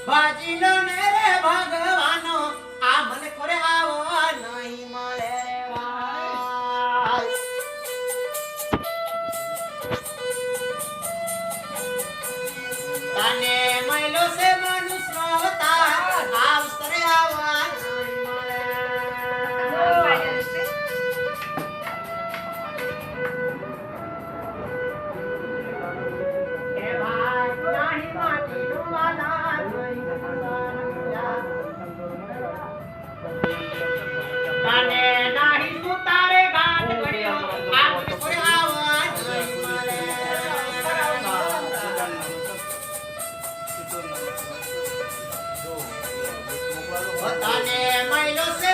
ભાજીલો ને રે ભગવાનો આ મને કોરે આવો નહીં મળે રે ભાઈ તને મહિલો છે મનુષ્ય તા આવસરે આવા નહીં મળે એ ભાઈ નહીં માટીનું વાલા નહીં તને નહીં તું તારે ગાંઠ ગળ્યો આ મને કોરે આવા નહીં મળે તને મહિલો છે